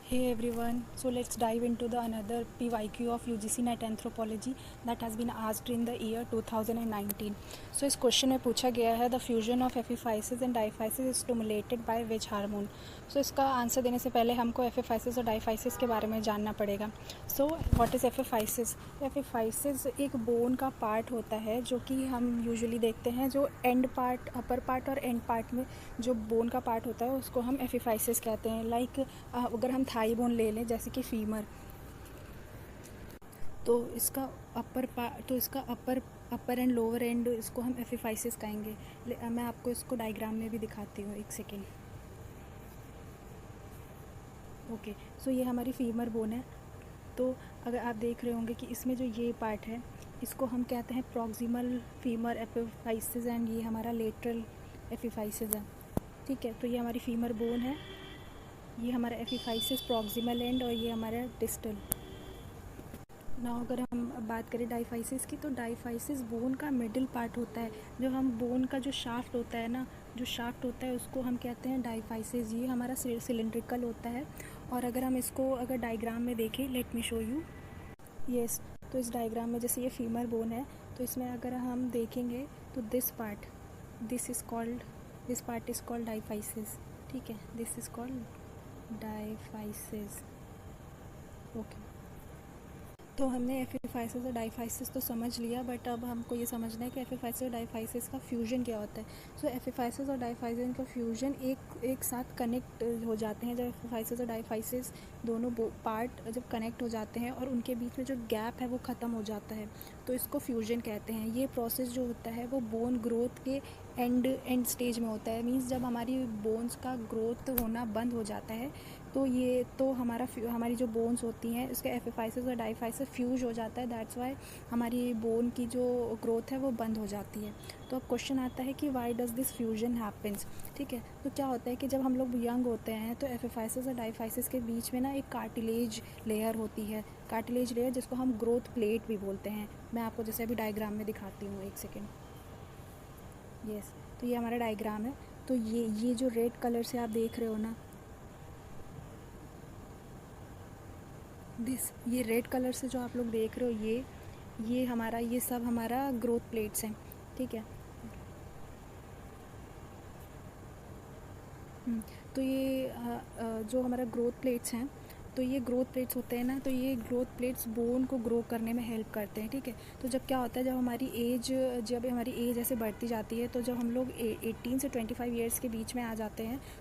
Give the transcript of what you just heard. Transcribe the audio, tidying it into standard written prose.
Hey everyone, so let's dive into the another PYQ of UGC NET Anthropology that has been asked in the year 2019. So इस question में पूछा गया है the fusion of epiphysis and diaphysis is stimulated by which hormone. So इसका answer देने से पहले हमको एफिफाइसिस और डाइफाइसिस के बारे में जानना पड़ेगा. So what is एफिफाइसिस? एफिफाइसिस एक बोन का पार्ट होता है जो कि हम यूजुअली देखते हैं, जो एंड पार्ट, अपर पार्ट और एंड पार्ट में जो बोन का पार्ट होता है उसको हम एफिफाइसिस कहते हैं. लाइक अगर हम थाई बोन ले लें जैसे कि फीमर, तो इसका अपर एंड लोअर एंड इसको हम एफिफाइसिस कहेंगे. मैं आपको इसको डायग्राम में भी दिखाती हूँ, एक सेकेंड. ओके, सो ये हमारी फीमर बोन है. तो अगर आप देख रहे होंगे कि इसमें जो ये पार्ट है इसको हम कहते हैं प्रॉक्सिमल फीमर एपिफाइसिस एंड ये हमारा लेटरल एपिफाइसिस है. ठीक है, तो ये हमारी फीमर बोन है, ये हमारा एपिफाइसिस प्रॉक्सिमल एंड और ये हमारा डिस्टल. ना अगर हम बात करें डाइफाइसिस की, तो डाइफाइसिस बोन का मिडिल पार्ट होता है. जो हम बोन का जो शाफ्ट होता है ना, जो शाफ्ट होता है उसको हम कहते हैं डाइफाइसिस. ये हमारा सिलेंड्रिकल होता है. और अगर हम इसको अगर डायग्राम में देखें, let me show you. Yes, तो इस डायग्राम में जैसे ये फीमर बोन है, तो इसमें अगर हम देखेंगे तो this part is called diaphysis. ठीक है, this is called diaphysis. Okay, तो हमने एफिफाइसिस और डाइफाइसिस तो समझ लिया, बट अब हमको ये समझना है कि एफिफाइसिस और डाइफाइसिस का फ्यूजन क्या होता है. सो एफिफाइसिस और डाइफाइसिस का फ्यूजन एक साथ कनेक्ट हो जाते हैं. जब एफिफाइसिस और डाइफाइसिस दोनों पार्ट जब कनेक्ट हो जाते हैं और उनके बीच में जो गैप है वो ख़त्म हो जाता है, तो इसको फ्यूजन कहते हैं. ये प्रोसेस जो होता है वो बोन ग्रोथ के एंड स्टेज में होता है. मीन्स जब हमारी बोन्स का ग्रोथ होना बंद हो जाता है, तो हमारी जो बोन्स होती हैं उसके एफिफाइसिस और डाइफाइसिस फ्यूज हो जाता है. दैट्स वाई हमारी बोन की जो ग्रोथ है वो बंद हो जाती है. तो अब क्वेश्चन आता है कि why does this fusion happens. ठीक है, तो क्या होता है कि जब हम लोग यंग होते हैं तो एफिफाइसिस और डाइफाइसिस के बीच में ना एक कार्टिलेज लेयर होती है. कार्टिलेज लेयर जिसको हम ग्रोथ प्लेट भी बोलते हैं. मैं आपको जैसे अभी डायग्राम में दिखाती हूँ, एक सेकेंड. यस, तो ये हमारा डायग्राम है. तो ये जो रेड कलर से आप देख रहे हो ना, ये रेड कलर से जो आप लोग देख रहे हो, ये सब हमारा ग्रोथ प्लेट्स हैं. ठीक है. तो ये जो हमारा ग्रोथ प्लेट्स हैं, तो ये ग्रोथ प्लेट्स होते हैं ना, तो ये ग्रोथ प्लेट्स बोन को ग्रो करने में हेल्प करते हैं. ठीक है, तो जब क्या होता है, जब हमारी एज ऐसे बढ़ती जाती है, तो जब हम लोग 18 से 25 ईयर्स के बीच में आ जाते हैं,